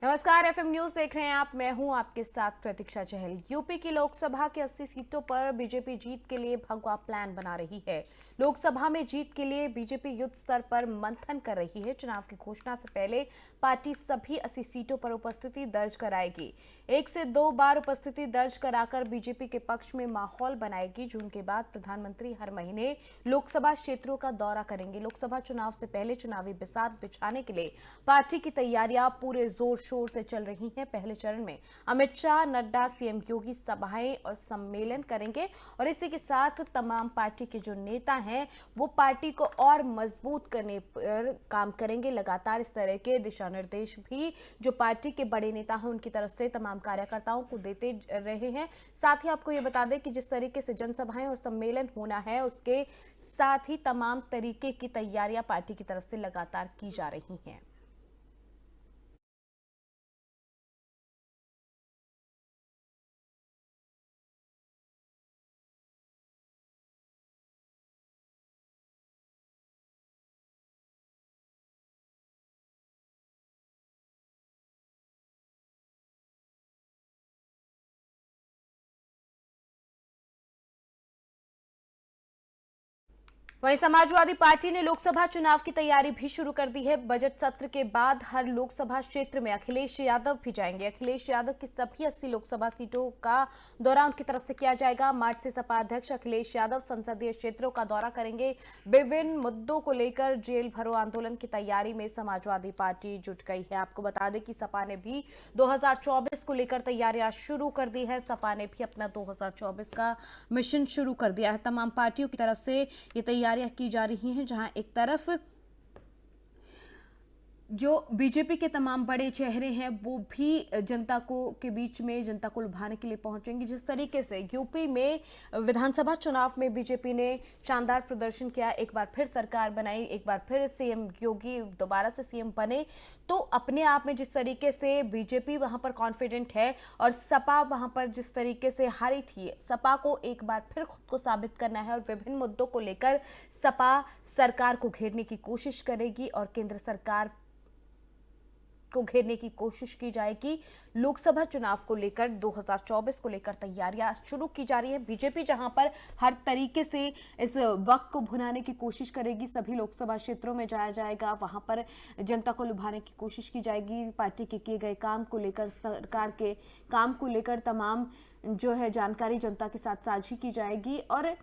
नमस्कार, FM news देख रहे हैं आप। मैं हूं आपके साथ प्रतीक्षा चहल। यूपी की लोकसभा की 80 सीटों पर बीजेपी जीत के लिए भगवा प्लान बना रही है। लोकसभा में जीत के लिए बीजेपी युद्ध स्तर पर मंथन कर रही है। चुनाव की घोषणा से पहले पार्टी सभी 80 सीटों पर उपस्थिति दर्ज कराएगी। 1 से 2 बार उपस्थिति दर्ज कराकर बीजेपी के पक्ष में माहौल बनाएगी। जून के बाद प्रधानमंत्री हर महीने लोकसभा क्षेत्रों का दौरा करेंगे। लोकसभा चुनाव से पहले चुनावी बिसात बिछाने के लिए पार्टी की तैयारियां पूरे जोर शोर से चल रही हैं। पहले चरण में अमित शाह, नड्डा, सीएम योगी सभाएं और सम्मेलन करेंगे और इसी के साथ तमाम पार्टी के जो नेता हैं वो पार्टी को और मजबूत करने पर काम करेंगे। लगातार इस तरह के दिशा निर्देश भी जो पार्टी के बड़े नेता हैं उनकी तरफ से तमाम कार्यकर्ताओं को देते रहे हैं। साथ ही आपको ये बता दें कि जिस तरीके से जनसभाएं और सम्मेलन होना है उसके साथ ही तमाम तरीके की तैयारियां पार्टी की तरफ से लगातार की जा रही हैं। वहीं समाजवादी पार्टी ने लोकसभा चुनाव की तैयारी भी शुरू कर दी है। बजट सत्र के बाद हर लोकसभा क्षेत्र में अखिलेश यादव भी जाएंगे। अखिलेश यादव की सभी 80 लोकसभा सीटों का दौरा उनकी तरफ से किया जाएगा। मार्च से सपा अध्यक्ष अखिलेश यादव संसदीय क्षेत्रों का दौरा करेंगे। विभिन्न मुद्दों को लेकर जेल भरो आंदोलन की तैयारी में समाजवादी पार्टी जुट गई है। आपको बता दें कि सपा ने भी 2024 को लेकर तैयारियां शुरू कर दी है। सपा ने भी अपना 2024 का मिशन शुरू कर दिया है। तमाम पार्टियों की तरफ से ये तैयारियां की जा रही हैं, जहां एक तरफ जो बीजेपी के तमाम बड़े चेहरे हैं वो भी जनता को के बीच में जनता को लुभाने के लिए पहुंचेंगे। जिस तरीके से यूपी में विधानसभा चुनाव में बीजेपी ने शानदार प्रदर्शन किया, एक बार फिर सरकार बनाई, एक बार फिर सीएम योगी दोबारा से सीएम बने, तो अपने आप में जिस तरीके से बीजेपी वहां पर कॉन्फिडेंट है और सपा वहां पर जिस तरीके से हारी थी, सपा को एक बार फिर खुद को साबित करना है और विभिन्न मुद्दों को लेकर सपा सरकार को घेरने की कोशिश करेगी और केंद्र सरकार को घेरने की कोशिश की जाएगी। लोकसभा चुनाव को लेकर 2024 को लेकर तैयारियां शुरू की जा रही है। बीजेपी जहां पर हर तरीके से इस वक्त को भुनाने की कोशिश करेगी, सभी लोकसभा क्षेत्रों में जाया जाएगा, वहां पर जनता को लुभाने की कोशिश की जाएगी। पार्टी के किए गए काम को लेकर, सरकार के काम को लेकर तमाम जो है जानकारी जनता के साथ साझी की जाएगी और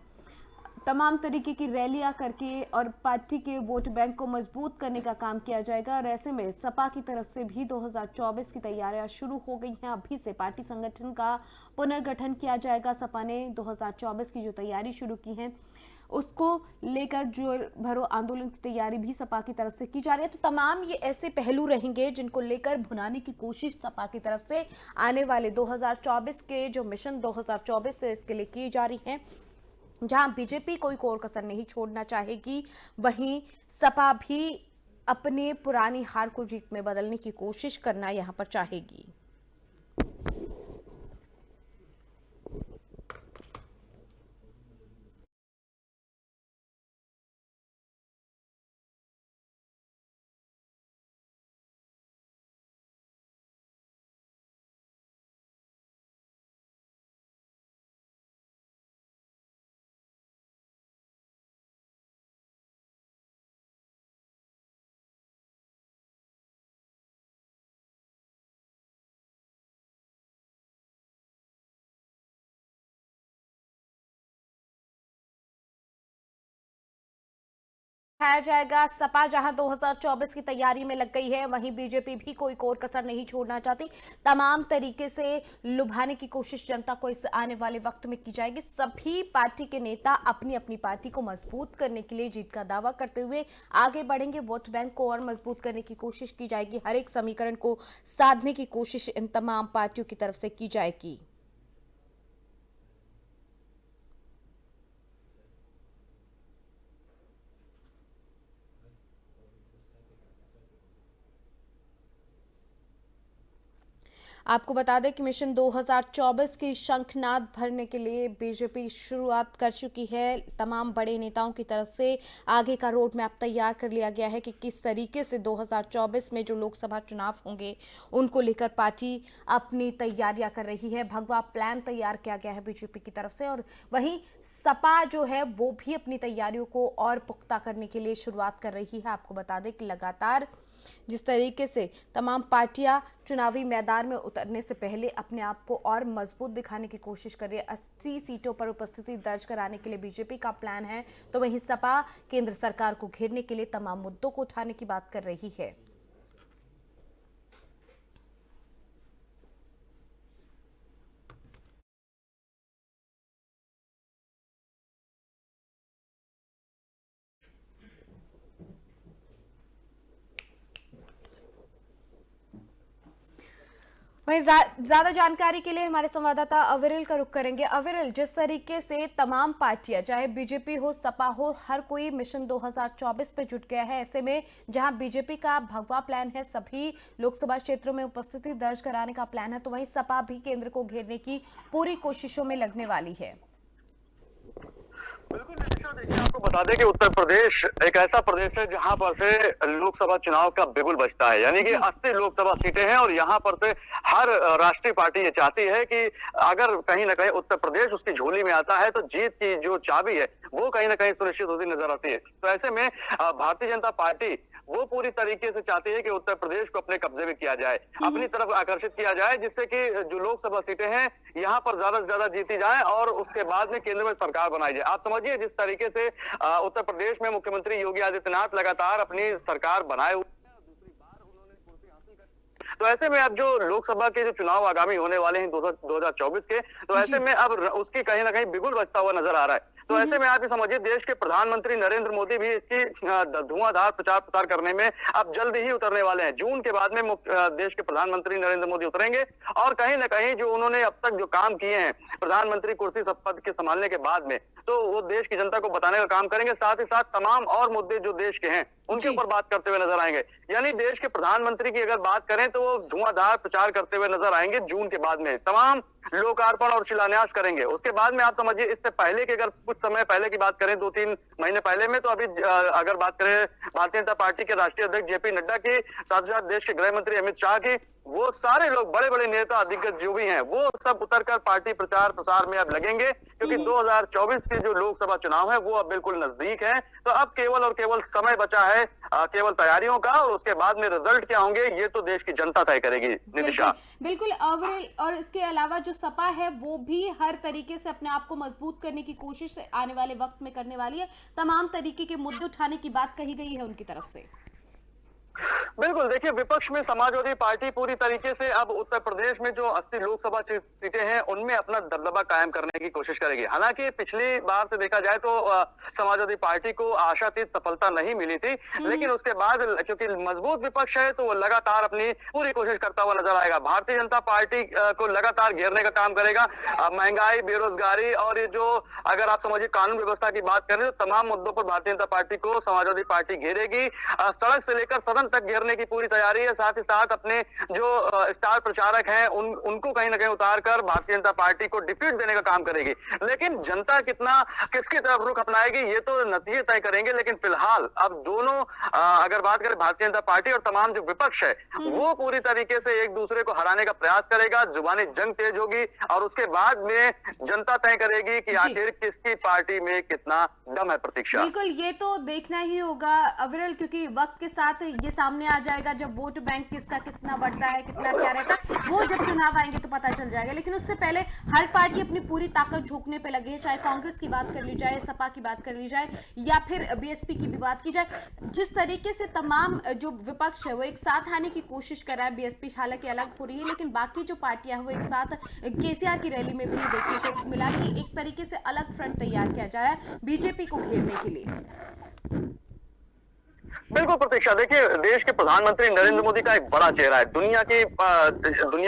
तमाम तरीके की रैलियां करके और पार्टी के वोट बैंक को मजबूत करने का काम किया जाएगा। और ऐसे में सपा की तरफ से भी 2024 की तैयारियां शुरू हो गई हैं। अभी से पार्टी संगठन का पुनर्गठन किया जाएगा। सपा ने 2024 की जो तैयारी शुरू की है उसको लेकर जो भरो आंदोलन की तैयारी भी सपा की तरफ से की जा रही है। तो तमाम ये ऐसे पहलू रहेंगे जिनको लेकर भुनाने की कोशिश सपा की तरफ से आने वाले 2024 के जो मिशन 2024 से इसके लिए की जा रही है, जहां बीजेपी कोई कोर कसर नहीं छोड़ना चाहेगी, वहीं सपा भी अपने पुरानी हार को जीत में बदलने की कोशिश करना यहां पर चाहेगी। दिखाया जाएगा। सपा जहां 2024 की तैयारी में लग गई है, वहीं बीजेपी भी कोई कोर कसर नहीं छोड़ना चाहती। तमाम तरीके से लुभाने की कोशिश जनता को इस आने वाले वक्त में की जाएगी। सभी पार्टी के नेता अपनी अपनी पार्टी को मजबूत करने के लिए जीत का दावा करते हुए आगे बढ़ेंगे। वोट बैंक को और मजबूत करने की कोशिश की जाएगी। हर एक समीकरण को साधने की कोशिश इन तमाम पार्टियों की तरफ से की जाएगी। आपको बता दें कि मिशन 2024 की शंखनाद भरने के लिए बीजेपी शुरुआत कर चुकी है। तमाम बड़े नेताओं की तरफ से आगे का रोड मैप तैयार कर लिया गया है कि किस तरीके से 2024 में जो लोकसभा चुनाव होंगे उनको लेकर पार्टी अपनी तैयारियां कर रही है। भगवा प्लान तैयार किया गया है बीजेपी की तरफ से, और वहीं सपा जो है वो भी अपनी तैयारियों को और पुख्ता करने के लिए शुरुआत कर रही है। आपको बता दें कि लगातार जिस तरीके से तमाम पार्टियां चुनावी मैदान में उतरने से पहले अपने आप को और मजबूत दिखाने की कोशिश कर रही है। 80 सीटों पर उपस्थिति दर्ज कराने के लिए बीजेपी का प्लान है, तो वहीं सपा केंद्र सरकार को घेरने के लिए तमाम मुद्दों को उठाने की बात कर रही है। वहीं ज्यादा जानकारी के लिए हमारे संवाददाता अविरल का रुख करेंगे। अविरल, जिस तरीके से तमाम पार्टियां, चाहे बीजेपी हो, सपा हो, हर कोई मिशन 2024 पे जुट गया है, ऐसे में जहां बीजेपी का भगवा प्लान है, सभी लोकसभा क्षेत्रों में उपस्थिति दर्ज कराने का प्लान है, तो वहीं सपा भी केंद्र को घेरने की पूरी कोशिशों में लगने वाली है। बिल्कुल नितिशा, देखिए आपको बता दें कि उत्तर प्रदेश एक ऐसा प्रदेश है जहां पर से लोकसभा चुनाव का बिगुल बजता है, यानी कि 80 लोकसभा सीटें हैं और यहां पर से हर राष्ट्रीय पार्टी ये चाहती है कि अगर कहीं ना कहीं उत्तर प्रदेश उसकी झोली में आता है तो जीत की जो चाबी है वो कहीं ना कहीं सुनिश्चित होती नजर आती है। तो ऐसे में भारतीय जनता पार्टी वो पूरी तरीके से चाहती है कि उत्तर प्रदेश को अपने कब्जे में किया जाए, अपनी तरफ आकर्षित किया जाए, जिससे कि जो लोकसभा सीटें हैं यहाँ पर ज्यादा से ज्यादा जीती जाए और उसके बाद में केंद्र में सरकार बनाई जाए। आप समझिए जिस तरीके से उत्तर प्रदेश में मुख्यमंत्री योगी आदित्यनाथ लगातार अपनी सरकार बनाए हुए, तो ऐसे में अब जो लोकसभा के जो चुनाव आगामी होने वाले हैं 2024 के, तो ऐसे में अब उसकी कहीं ना कहीं बिगुल बजता हुआ नजर आ रहा है। तो ऐसे में आप ये समझिए देश के प्रधानमंत्री नरेंद्र मोदी भी इसकी धुआंधार प्रचार प्रसार करने में अब जल्द ही उतरने वाले हैं। जून के बाद में देश के प्रधानमंत्री नरेंद्र मोदी उतरेंगे और कहीं ना कहीं जो उन्होंने अब तक जो काम किए हैं प्रधानमंत्री कुर्सी पद के संभालने के बाद में, तो वो देश की जनता को बताने का काम करेंगे। साथ ही साथ तमाम और मुद्दे जो देश के हैं उनके ऊपर बात करते हुए नजर आएंगे। यानी देश के प्रधानमंत्री की अगर बात करें तो वो धुआंधार प्रचार करते हुए नजर आएंगे। जून के बाद में तमाम लोकार्पण और शिलान्यास करेंगे। उसके बाद में आप समझिए इससे पहले की अगर कुछ समय पहले की बात करें, 2-3 महीने पहले में, तो अभी अगर बात करें भारतीय जनता पार्टी के राष्ट्रीय अध्यक्ष जेपी नड्डा की, साथ ही साथ देश के गृह मंत्री अमित शाह की, वो सारे लोग बड़े बड़े नेता दिग्गज जो भी हैं वो सब उतरकर पार्टी प्रचार प्रसार में अब लगेंगे, क्योंकि 2024 के जो लोकसभा चुनाव है वो अब बिल्कुल नजदीक है। तो अब केवल और केवल समय बचा है केवल तैयारियों का, और उसके बाद में रिजल्ट क्या होंगे ये तो देश की जनता तय करेगी। नितिशा, बिल्कुल अविरल, और इसके अलावा जो सपा है वो भी हर तरीके से अपने आप को मजबूत करने की कोशिश आने वाले वक्त में करने वाली है। तमाम तरीके के मुद्दे उठाने की बात कही गई है उनकी तरफ से। बिल्कुल, देखिए विपक्ष में समाजवादी पार्टी पूरी तरीके से अब उत्तर प्रदेश में जो 80 लोकसभा सीटें हैं उनमें अपना दबदबा कायम करने की कोशिश करेगी। हालांकि पिछली बार से देखा जाए तो समाजवादी पार्टी को आशातीत सफलता नहीं मिली थी, लेकिन उसके बाद क्योंकि मजबूत विपक्ष है तो वो लगातार अपनी पूरी कोशिश करता हुआ नजर आएगा। भारतीय जनता पार्टी को लगातार घेरने का काम करेगा। महंगाई, बेरोजगारी और ये जो अगर आप समझिए कानून व्यवस्था की बात करें तो तमाम मुद्दों पर भारतीय जनता पार्टी को समाजवादी पार्टी घेरेगी। सड़क से लेकर सदन तक घेरने की पूरी तैयारी है। साथ ही साथ अपने जो स्टार प्रचारक हैं उनको कहीं ना कहीं उतार कर भारतीय जनता पार्टी को डिफीट देने का काम करेगी। लेकिन जनता कितना किसकी तरफ रुख अपनाएगी ये तो नतीजे तय करेंगे। लेकिन फिलहाल अब दोनों अगर बात करें भारतीय जनता पार्टी और तमाम जो विपक्ष है वो पूरी तरीके से एक दूसरे को हराने का प्रयास करेगा। जुबानी जंग तेज होगी और उसके बाद में जनता तय करेगी कि आखिर किसकी पार्टी में कितना दम है। प्रतीक्षा, बिल्कुल ये तो देखना ही होगा अविरल, क्योंकि वक्त के साथ ये सामने आ जाएगा जब वोट बैंक किसका कितना बढ़ता है, कितना क्या रहता है, वो जब चुनाव आएंगे तो पता चल जाएगा। लेकिन उससे पहले हर पार्टी अपनी पूरी ताकत झोंकने पे लगी है, चाहे कांग्रेस की बात कर ली जाए, सपा की बात कर ली जाए या फिर बीएसपी की भी बात की जाए। जिस तरीके से तमाम जो विपक्ष है वो एक साथ आने की कोशिश कर रहा है, बीएसपी हालांकि अलग हो रही है, लेकिन बाकी जो पार्टियां हैं वो एक साथ केसीआर की रैली में भी देखने को मिला कि एक तरीके से अलग फ्रंट तैयार किया जा रहा है बीजेपी को घेरने के लिए। बिल्कुल प्रतीक्षा, देखिए देश के प्रधानमंत्री नरेंद्र मोदी का एक बड़ा चेहरा है। दुनिया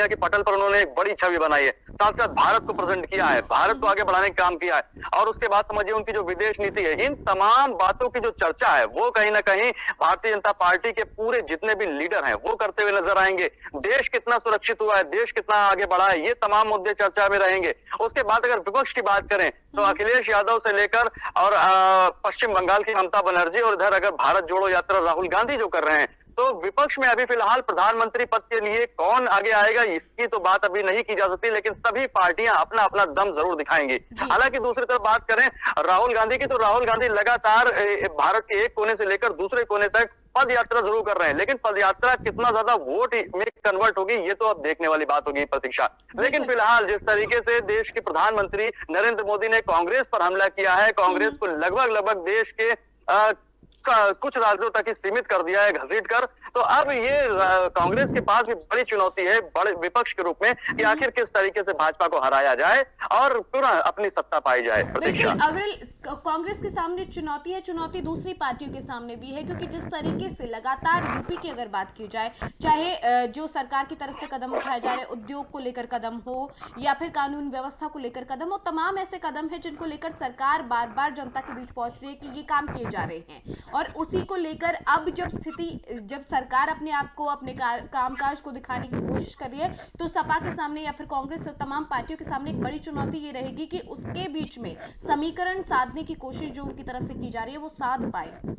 की पटल पर उन्होंने एक बड़ी छवि बनाई है। साथ साथ भारत को प्रेजेंट किया है, भारत को आगे बढ़ाने का काम किया है, और उसके बाद समझिए उनकी जो विदेश नीति है, इन तमाम बातों की जो चर्चा है वो कहीं ना कहीं भारतीय जनता पार्टी के पूरे जितने भी लीडर हैं वो करते हुए नजर आएंगे। देश कितना सुरक्षित हुआ है, देश कितना आगे बढ़ा है, ये तमाम मुद्दे चर्चा में रहेंगे। उसके बाद अगर विपक्ष की बात करें तो अखिलेश यादव से लेकर और पश्चिम बंगाल की ममता बनर्जी, और इधर अगर भारत जोड़ो यात्रा राहुल गांधी जो कर रहे हैं, तो विपक्ष में अभी फिलहाल प्रधानमंत्री पद के लिए कौन आगे आएगा इसकी तो बात अभी नहीं की जा सकती, लेकिन सभी पार्टियां अपना अपना दम जरूर दिखाएंगी। हालांकि दूसरी तरफ बात करें राहुल गांधी की, तो राहुल गांधी लगातार भारत के एक कोने से लेकर दूसरे कोने तक पद यात्रा जरूर कर रहे हैं, लेकिन पद यात्रा कितना ज्यादा वोट में कन्वर्ट होगी ये तो अब देखने वाली बात होगी प्रतीक्षा। लेकिन फिलहाल जिस तरीके से देश के प्रधानमंत्री नरेंद्र मोदी ने कांग्रेस पर हमला किया है, कांग्रेस को लगभग देश के कुछ राज्यों तक ही सीमित कर दिया है घसीट कर, तो अब ये कांग्रेस के पास भी बड़ी चुनौती है बड़े विपक्ष के रूप में कि आखिर किस तरीके से भाजपा को हराया जाए और पूरा अपनी सत्ता पाई जाए। प्रतीक्षा, अविरल, कांग्रेस के सामने चुनौती है, चुनौती दूसरी पार्टियों के सामने भी है, क्योंकि जिस तरीके से लगातार यूपी की अगर बात की जाए, चाहे जो सरकार की तरफ से कदम उठाए जा रहे, उद्योग को लेकर कदम हो या फिर कानून व्यवस्था को लेकर कदम हो, तमाम ऐसे कदम है जिनको लेकर सरकार बार बार जनता के बीच पहुंच रही है कि ये काम किए जा रहे हैं, और उसी को लेकर अब जब सरकार अपने आप को अपने कामकाज को दिखाने की कोशिश कर रही है, तो सपा के सामने या फिर कांग्रेस और तमाम पार्टियों के सामने एक बड़ी चुनौती ये रहेगी कि उसके बीच में समीकरण साधने की कोशिश जो उनकी तरफ से की जा रही है वो साध पाए।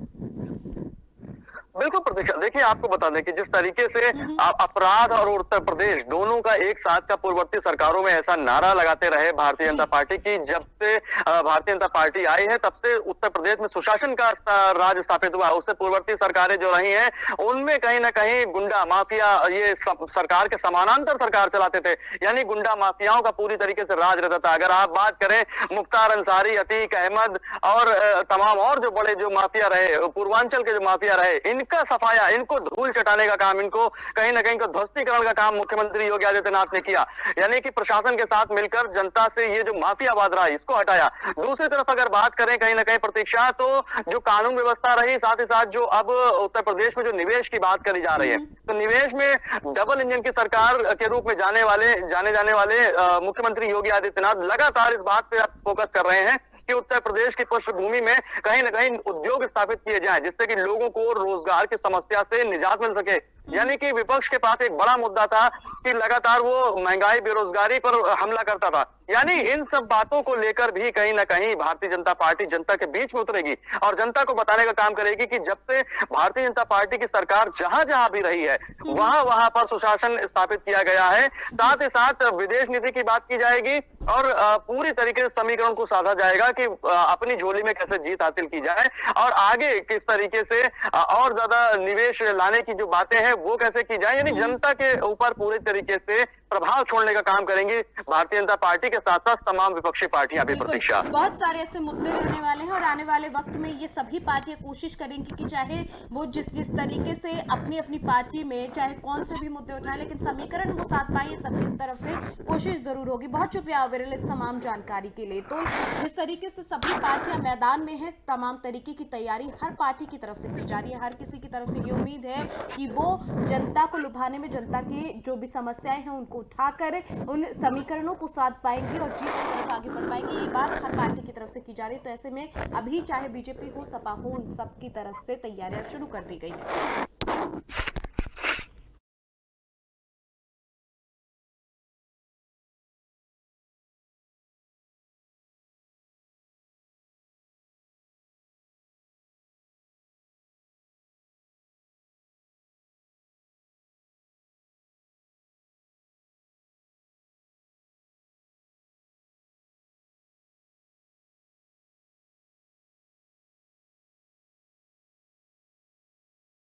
बिल्कुल प्रतीक्षा, देखिए आपको बता दें कि जिस तरीके से अपराध और उत्तर प्रदेश दोनों का एक साथ का पूर्ववर्ती सरकारों में ऐसा नारा लगाते रहे भारतीय जनता पार्टी की, जब से भारतीय जनता पार्टी आई है तब से उत्तर प्रदेश में सुशासन का राज स्थापित हुआ। उससे पूर्ववर्ती सरकारें जो रही हैं उनमें कहीं ना कहीं गुंडा माफिया ये सरकार के समानांतर सरकार चलाते थे, यानी गुंडा माफियाओं का पूरी तरीके से राज रहता था। अगर आप बात करें मुख्तार अंसारी, अतीक अहमद और तमाम और जो बड़े जो माफिया रहे, पूर्वांचल के जो माफिया रहे, इनका सफाया, इनको धूल चटाने का काम, इनको कहीं ना कहीं को ध्वस्तीकरण का काम मुख्यमंत्री योगी आदित्यनाथ ने किया, यानी कि प्रशासन के साथ मिलकर जनता से ये जो माफियावाद रहा इसको हटाया। दूसरी तरफ अगर बात करें कहीं ना कहीं प्रतीक्षा, तो जो कानून व्यवस्था रही, साथ ही साथ जो अब उत्तर प्रदेश में जो निवेश की बात करी जा रही है, तो निवेश में डबल इंजन की सरकार के रूप में जाने जाने वाले मुख्यमंत्री योगी आदित्यनाथ लगातार इस बात पे फोकस कर रहे हैं कि उत्तर प्रदेश की पृष्ठभूमि में कहीं ना कहीं उद्योग स्थापित किए जाएं, जिससे कि लोगों को रोजगार की समस्या से निजात मिल सके। यानी कि विपक्ष के पास एक बड़ा मुद्दा था कि लगातार वो महंगाई बेरोजगारी पर हमला करता था, यानी इन सब बातों को लेकर भी कहीं ना कहीं भारतीय जनता पार्टी जनता के बीच में उतरेगी और जनता को बताने का काम करेगी कि जब से भारतीय जनता पार्टी की सरकार जहां जहां भी रही है वहां पर सुशासन स्थापित किया गया है। साथ ही साथ विदेश नीति की बात की जाएगी और पूरी तरीके से समीकरण को साधा जाएगा कि अपनी झोली में कैसे जीत हासिल की जाए और आगे किस तरीके से और ज्यादा निवेश लाने की जो बातें हैं वो कैसे की जाए, यानी जनता के ऊपर पूरे तरीके से प्रभाव छोड़ने का काम करेंगी भारतीय जनता पार्टी के साथ साथ तमाम विपक्षी पार्टियां भी। प्रतीक्षा, बहुत सारे ऐसे मुद्दे रहने वाले हैं और आने वाले वक्त में ये सभी पार्टियां कोशिश करेंगी कि चाहे वो जिस तरीके से अपनी अपनी पार्टी में चाहे कौन से भी मुद्दे उठाए, लेकिन समीकरण वो साथ पाए, सबकी तरफ से कोशिश जरूर होगी। बहुत शुक्रिया अविरल इस तमाम जानकारी के लिए। तो जिस तरीके से सभी पार्टियां मैदान में है, तमाम तरीके की तैयारी हर पार्टी की तरफ से की जा रही है, हर किसी की तरफ से ये उम्मीद है कि वो जनता को लुभाने में जनता की जो भी समस्याएं हैं उनको उठाकर उन समीकरणों को साध पाएंगे और जीत की तरफ आगे बढ़ पाएंगे। ये बात हर पार्टी की तरफ से की जा रही है। तो ऐसे में अभी चाहे बीजेपी हो, सपा हो, उन सब की तरफ से तैयारियां शुरू कर दी गई है।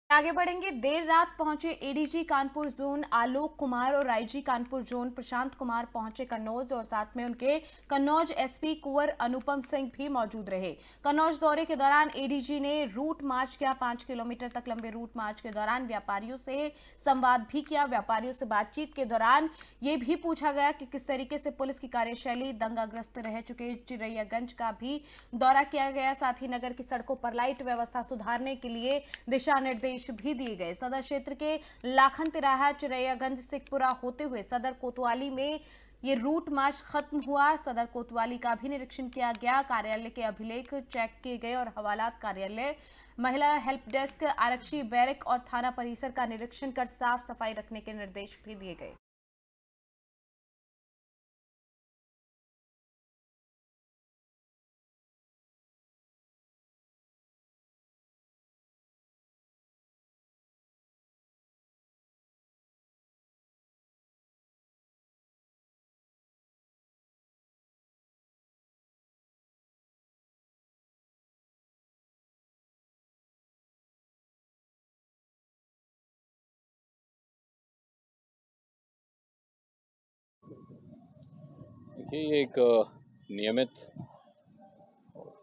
आगे बढ़ेंगे। देर रात पहुंचे एडीजी कानपुर जोन आलोक कुमार और आईजी कानपुर जोन प्रशांत कुमार पहुंचे कन्नौज और साथ में उनके कन्नौज एसपी कुंवर अनुपम सिंह भी मौजूद रहे। कन्नौज दौरे के दौरान एडीजी ने रूट मार्च किया। 5 किलोमीटर तक लंबे रूट मार्च के दौरान व्यापारियों से संवाद भी किया। व्यापारियों से बातचीत के दौरान ये भी पूछा गया कि किस तरीके से पुलिस की कार्यशैली, दंगाग्रस्त रह चुके चिरैयागंज का भी दौरा किया गया। साथ ही नगर की सड़कों पर लाइट व्यवस्था सुधारने के लिए दिशा निर्देश भी दिए गए। सदर क्षेत्र के लाखन तिराहा, चिरैयागंज, सिखपुरा होते हुए सदर कोतवाली में ये रूट मार्च खत्म हुआ। सदर कोतवाली का भी निरीक्षण किया गया, कार्यालय के अभिलेख चेक किए गए और हवालात कार्यालय, महिला हेल्प डेस्क, आरक्षी बैरक और थाना परिसर का निरीक्षण कर साफ सफाई रखने के निर्देश भी दिए गए। देखिए, ये एक नियमित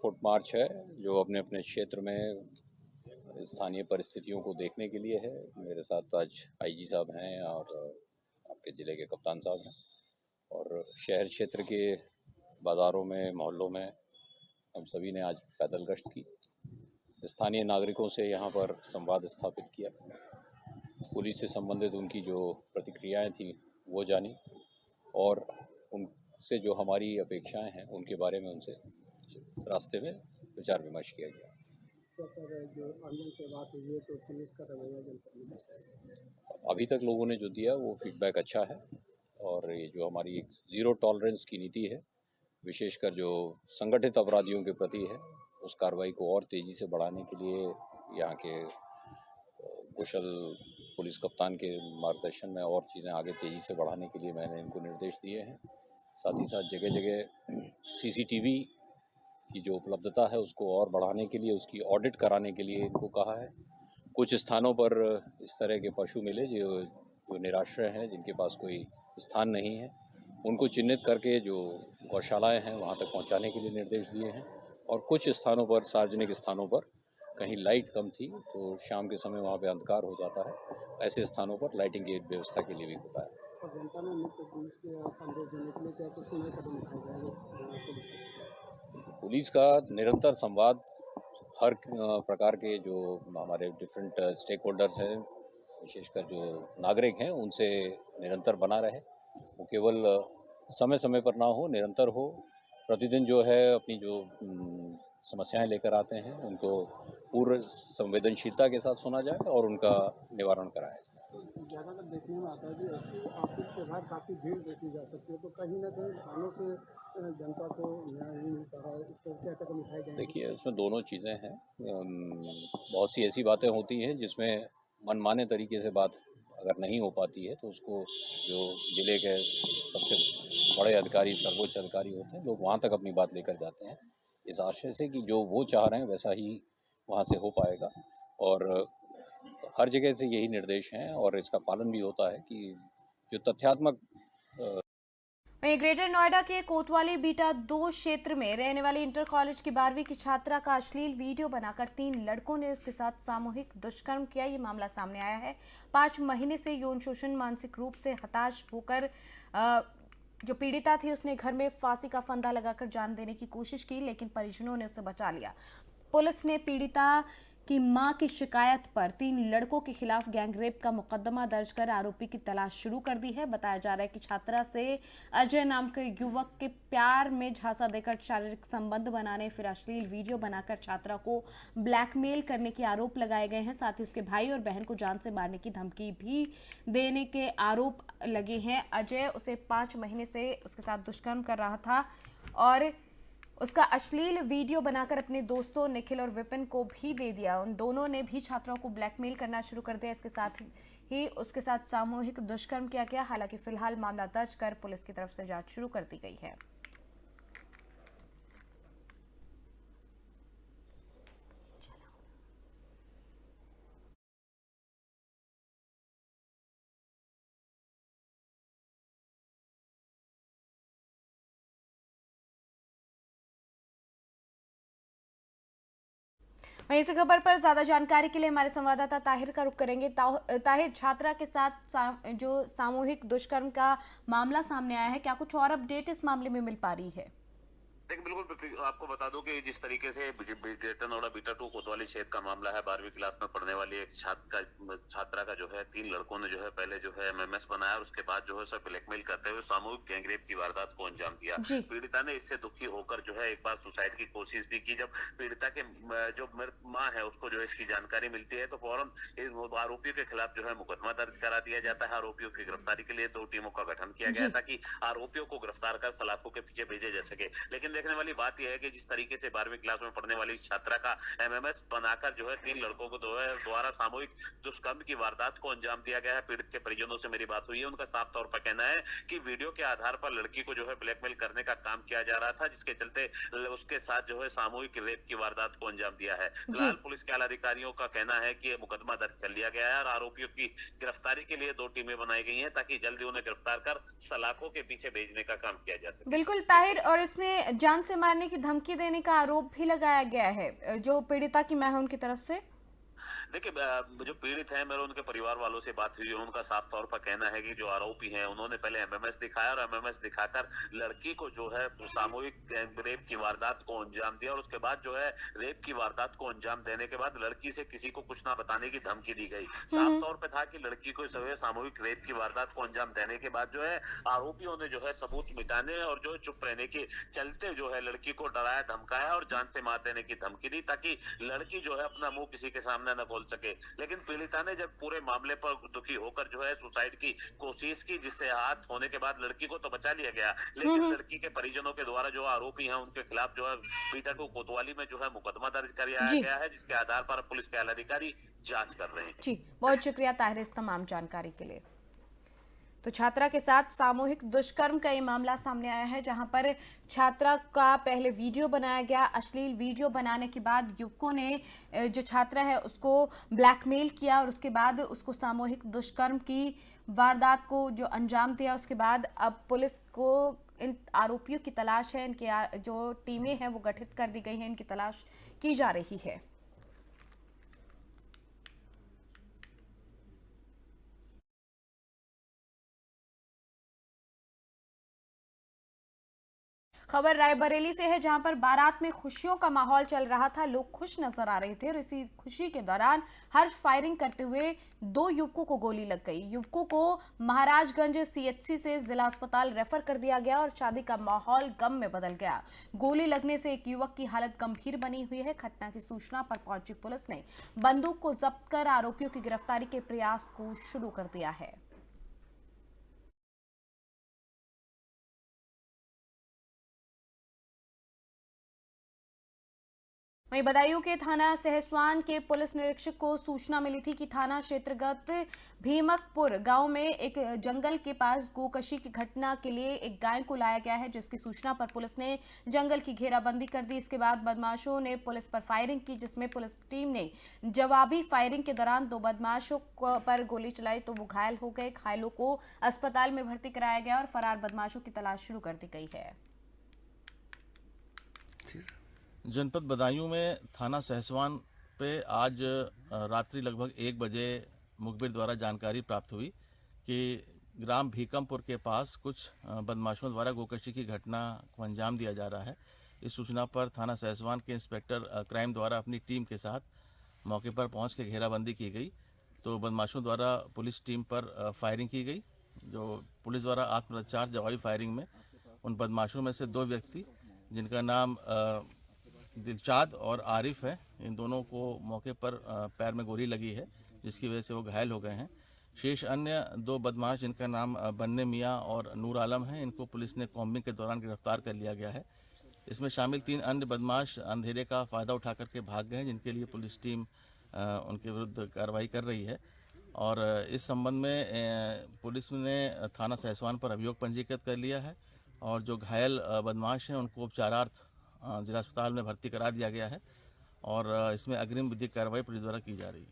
फुट मार्च है जो अपने अपने क्षेत्र में स्थानीय परिस्थितियों को देखने के लिए है। मेरे साथ आज आईजी साहब हैं और आपके ज़िले के कप्तान साहब हैं, और शहर क्षेत्र के बाज़ारों में, मोहल्लों में हम सभी ने आज पैदल गश्त की, स्थानीय नागरिकों से यहाँ पर संवाद स्थापित किया, पुलिस से संबंधित उनकी जो प्रतिक्रियाएं थी वो जानी, और उनसे जो हमारी अपेक्षाएं हैं उनके बारे में उनसे रास्ते में विचार विमर्श किया गया। जो ऑनलाइन से बात हुई है तो पुलिस का रवैया जनपद में अभी तक लोगों ने जो दिया वो फीडबैक अच्छा है, और ये जो हमारी एक ज़ीरो टॉलरेंस की नीति है, विशेषकर जो संगठित अपराधियों के प्रति है, उस कार्रवाई को और तेज़ी से बढ़ाने के लिए यहाँ के कुशल पुलिस कप्तान के मार्गदर्शन में और चीज़ें आगे तेज़ी से बढ़ाने के लिए मैंने इनको निर्देश दिए हैं। साथ ही साथ जगह जगह सीसीटीवी की जो उपलब्धता है उसको और बढ़ाने के लिए, उसकी ऑडिट कराने के लिए इनको कहा है। कुछ स्थानों पर इस तरह के पशु मिले जो निराश्रय हैं, जिनके पास कोई स्थान नहीं है, उनको चिन्हित करके जो गौशालाएं हैं वहां तक पहुंचाने के लिए निर्देश दिए हैं। और कुछ स्थानों पर, सार्वजनिक स्थानों पर कहीं लाइट कम थी तो शाम के समय वहां पे अंधकार हो जाता है, ऐसे स्थानों पर लाइटिंग की व्यवस्था के लिए भी बताया। और जनता में मुख्य पुलिस के संदेश देने के लिए क्या कुछ नए कदम उठाए जाएंगे? पुलिस का निरंतर संवाद हर प्रकार के जो हमारे डिफरेंट स्टेक होल्डर्स हैं, विशेषकर जो नागरिक हैं, उनसे निरंतर बना रहे। वो केवल समय समय पर ना हो, निरंतर हो। प्रतिदिन जो है अपनी जो समस्याएं लेकर आते हैं उनको पूर्ण संवेदनशीलता के साथ सुना जाए और उनका निवारण कराया जाए। ज़्यादातर देखने में आता है कि एसपी ऑफिस के बाहर काफ़ी भीड़ देखी जा सकती है, तो कहीं ना कहीं थानों से जनता को न्याय नहीं मिल पा रहा है, इस पर क्या कदम उठाए जाएंगे? देखिए, उसमें दोनों चीज़ें हैं। बहुत सी ऐसी बातें होती हैं जिसमें मनमाने तरीके से बात अगर नहीं हो पाती है तो उसको जो ज़िले के सबसे बड़े अधिकारी, सर्वोच्च अधिकारी होते हैं, लोग वहाँ तक अपनी बात लेकर जाते हैं, इस आशय से कि जो वो चाह रहे हैं वैसा ही वहाँ से हो पाएगा। और हर जगह से यही निर्देश हैं और इसका पालन भी होता है कि जो तथ्यात्मक वहीं ग्रेटर नोएडा के कोतवाली बीटा 2 क्षेत्र में रहने वाली इंटर कॉलेज की 12वीं की छात्रा का अश्लील वीडियो बनाकर 3 लड़कों ने उसके साथ सामूहिक दुष्कर्म किया। ये मामला सामने आया है। 5 महीने से यौन शोषण, मानसिक रूप से हताश होकर जो पीड़िता थी उसने घर में फांसी का फंदा लगाकर जान देने की कोशिश की, लेकिन परिजनों ने उसे बचा लिया। पुलिस ने पीड़िता की मां की शिकायत पर 3 लड़कों के खिलाफ गैंगरेप का मुकदमा दर्ज कर आरोपी की तलाश शुरू कर दी है। बताया जा रहा है कि छात्रा से अजय नाम के युवक के प्यार में झांसा देकर शारीरिक संबंध बनाने, फिर अश्लील वीडियो बनाकर छात्रा को ब्लैकमेल करने के आरोप लगाए गए हैं। साथ ही उसके भाई और बहन को जान से मारने की धमकी भी देने के आरोप लगे हैं। अजय उसे 5 महीने से उसके साथ दुष्कर्म कर रहा था और उसका अश्लील वीडियो बनाकर अपने दोस्तों निखिल और विपिन को भी दे दिया। उन दोनों ने भी छात्राओं को ब्लैकमेल करना शुरू कर दिया। इसके साथ ही उसके साथ सामूहिक दुष्कर्म किया गया। हालांकि फिलहाल मामला दर्ज कर पुलिस की तरफ से जांच शुरू कर दी गई है। वहीं इस खबर पर ज्यादा जानकारी के लिए हमारे संवाददाता ताहिर का रुख करेंगे। ताहिर, छात्रा के साथ जो सामूहिक दुष्कर्म का मामला सामने आया है, क्या कुछ और अपडेट इस मामले में मिल पा रही है? देखिए बिल्कुल आपको बता दूं कि जिस तरीके से जेतनौड़ा बीटा 2 कोतवाली क्षेत्र का मामला है, 12वीं क्लास में पढ़ने वाली एक छात्रा का जो है 3 लड़कों ने जो है पहले जो है एमएमएस बनाया और उसके बाद जो है उसे ब्लैकमेल करते हुए सामूहिक गैंगरेप की वारदात को अंजाम दिया। जी। पीड़िता ने इससे दुखी होकर जो है एक बार सुसाइड की कोशिश भी की। जब पीड़िता के जो माँ है उसको जो है इसकी जानकारी मिलती है तो फौरन आरोपियों के खिलाफ जो है मुकदमा दर्ज करा दिया जाता है। आरोपियों की गिरफ्तारी के लिए 2 टीमों का गठन किया गया जी। ताकि आरोपियों को गिरफ्तार कर सलाखों के पीछे भेजे जा सके। लेकिन देखने वाली बात यह है कि जिस तरीके से 12वीं क्लास में पढ़ने वाली छात्रा का एमएमएस बनाकर जो है 3 लड़कों को द्वारा सामूहिक दुष्कर्म की वारदात को अंजाम दिया गया है। पीड़ित के परिजनों से मेरी बात हुई है, उनका साफ तौर पर कहना है कि वीडियो के आधार पर लड़की को जो है ब्लैकमेल करने का काम किया जा रहा था, जिसके चलते उसके साथ जो है सामूहिक रेप की वारदात को अंजाम दिया है। फिलहाल पुलिस के आला अधिकारियों का कहना है कि मुकदमा दर्ज कर लिया गया है और आरोपियों की गिरफ्तारी के लिए 2 टीमें बनाई गई हैं ताकि जल्दी उन्हें गिरफ्तार कर सलाखों के पीछे भेजने का काम किया जा सके। बिल्कुल ताहिर, और इसमें जान से मारने की धमकी देने का आरोप भी लगाया गया है जो पीड़िता की मां है उनकी तरफ से। देखिए जो पीड़ित हैं, मेरे उनके परिवार वालों से बात हुई है, उनका साफ तौर पर कहना है कि जो आरोपी हैं उन्होंने पहले एमएमएस दिखाया और एमएमएस दिखाकर लड़की को जो है सामूहिक रेप की वारदात को अंजाम दिया और उसके बाद जो है रेप की वारदात को अंजाम देने के बाद लड़की से किसी को कुछ ना बताने की धमकी दी गई। साफ तौर पर था कि लड़की को सामूहिक रेप की वारदात को अंजाम देने के बाद जो है आरोपियों ने जो है सबूत मिटाने और जो चुप रहने के चलते जो है लड़की को डराया धमकाया और जान से मार देने की धमकी दी ताकि लड़की जो है अपना मुंह किसी के सामने न बोल सके। लेकिन पीड़िता ने जब पूरे मामले पर दुखी होकर जो है सुसाइड की कोशिश की, जिससे हाथ होने के बाद लड़की को तो बचा लिया गया, लेकिन लड़की के परिजनों के द्वारा जो आरोपी हैं उनके खिलाफ जो है बीटा 2 कोतवाली में जो है मुकदमा दर्ज कराया गया है, जिसके आधार पर पुलिस के आला अधिकारी जांच कर रहे हैं। जी, बहुत शुक्रिया ताहिर इस तमाम जानकारी के लिए। तो छात्रा के साथ सामूहिक दुष्कर्म का ये मामला सामने आया है, जहां पर छात्रा का पहले वीडियो बनाया गया। अश्लील वीडियो बनाने के बाद युवकों ने जो छात्रा है उसको ब्लैकमेल किया और उसके बाद उसको सामूहिक दुष्कर्म की वारदात को जो अंजाम दिया। उसके बाद अब पुलिस को इन आरोपियों की तलाश है, इनके जो टीमें हैं वो गठित कर दी गई हैं, इनकी तलाश की जा रही है। खबर रायबरेली से है, जहां पर बारात में खुशियों का माहौल चल रहा था। लोग खुश नजर आ रहे थे और इसी खुशी के दौरान हर्ष फायरिंग करते हुए 2 युवकों को गोली लग गई। युवकों को महाराजगंज सीएचसी से जिला अस्पताल रेफर कर दिया गया और शादी का माहौल गम में बदल गया। गोली लगने से एक युवक की हालत गंभीर बनी हुई है। घटना की सूचना पर पहुंची पुलिस ने बंदूक को जब्त कर आरोपियों की गिरफ्तारी के प्रयास को शुरू कर दिया है। वहीं बदायूं के थाना सहसवान के पुलिस निरीक्षक को सूचना मिली थी कि थाना क्षेत्रगत भीमकपुर गांव में एक जंगल के पास गोकशी की घटना के लिए एक गाय को लाया गया है, जिसकी सूचना पर पुलिस ने जंगल की घेराबंदी कर दी। इसके बाद बदमाशों ने पुलिस पर फायरिंग की, जिसमें पुलिस टीम ने जवाबी फायरिंग के दौरान 2 बदमाशों पर गोली चलाई तो वो घायल हो गए। घायलों को अस्पताल में भर्ती कराया गया और फरार बदमाशों की तलाश शुरू कर दी गई है। जनपद बदायूं में थाना सहसवान पे आज रात्रि लगभग 1 बजे मुखबिर द्वारा जानकारी प्राप्त हुई कि ग्राम भीकमपुर के पास कुछ बदमाशों द्वारा गोकशी की घटना को अंजाम दिया जा रहा है। इस सूचना पर थाना सहसवान के इंस्पेक्टर क्राइम द्वारा अपनी टीम के साथ मौके पर पहुंच के घेराबंदी की गई तो बदमाशों द्वारा पुलिस टीम पर फायरिंग की गई। जो पुलिस द्वारा आत्मरक्षा जवाबी फायरिंग में उन बदमाशों में से 2 व्यक्ति जिनका नाम दिलशाद और आरिफ है, इन दोनों को मौके पर पैर में गोली लगी है, जिसकी वजह से वो घायल हो गए हैं। शेष अन्य 2 बदमाश जिनका नाम बन्ने मियाँ और नूर आलम है, इनको पुलिस ने कॉम्बिंग के दौरान गिरफ्तार कर लिया गया है। इसमें शामिल 3 अन्य बदमाश अंधेरे का फ़ायदा उठा करके भाग गए हैं, जिनके लिए पुलिस टीम उनके विरुद्ध कार्रवाई कर रही है। और इस संबंध में पुलिस ने थाना सहसवान पर अभियोग पंजीकृत कर लिया है और जो घायल बदमाश हैं उनको उपचारार्थ जिला अस्पताल में भर्ती करा दिया गया है और इसमें अग्रिम विधिक कार्रवाई पुलिस द्वारा की जा रही है।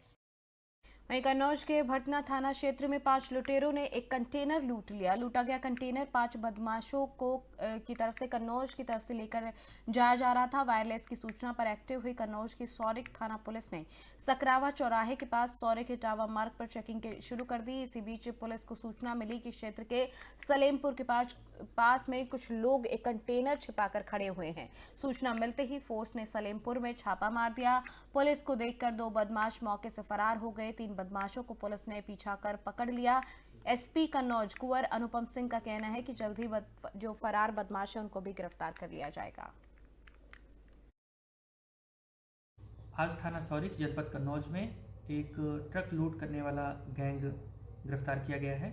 वहीं कन्नौज के भटना थाना क्षेत्र में 5 लुटेरों ने एक कंटेनर लूट लिया। लूटा गया कंटेनर 5 बदमाशों को की तरफ से कन्नौज की तरफ से लेकर जाया जा रहा था। वायरलेस की सूचना पर एक्टिव हुई कन्नौज की सौरिक थाना पुलिस ने सकरावा चौराहे के पास सौरिक इटावा मार्ग पर चेकिंग शुरू कर दी। इसी बीच पुलिस को सूचना मिली कि क्षेत्र के सलेमपुर के पास में कुछ लोग एक कंटेनर छिपाकर खड़े हुए हैं। सूचना मिलते ही फोर्स ने सलेमपुर में छापा मार दिया। पुलिस को देखकर 2 बदमाश मौके से फरार हो गए। 3 बदमाशों को पुलिस ने पीछा कर पकड़ लिया। एसपी कन्नौज कुंवर अनुपम सिंह का कहना है कि जल्द ही जो फरार बदमाश है उनको भी गिरफ्तार कर लिया जाएगा। आज थाना सौरिक जनपद कन्नौज में एक ट्रक लूट करने वाला गैंग गिरफ्तार किया गया है।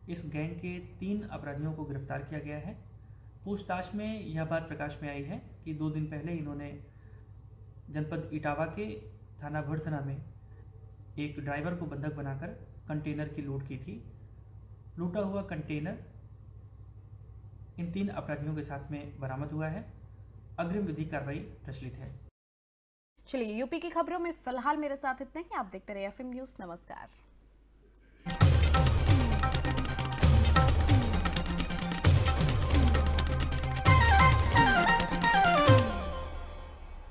इस गैंग के 3 अपराधियों को गिरफ्तार किया गया है। पूछताछ में यह बात प्रकाश में आई है कि 2 दिन पहले इन्होंने जनपद इटावा के थाना भड़थना में एक ड्राइवर को बंधक बनाकर कंटेनर की लूट की थी। लूटा हुआ कंटेनर इन 3 अपराधियों के साथ में बरामद हुआ है। अग्रिम विधिक कार्रवाई प्रचलित है। चलिए, यूपी की खबरों में फिलहाल मेरे साथ इतने ही। आप देखते रहिए एफएम न्यूज़। नमस्कार।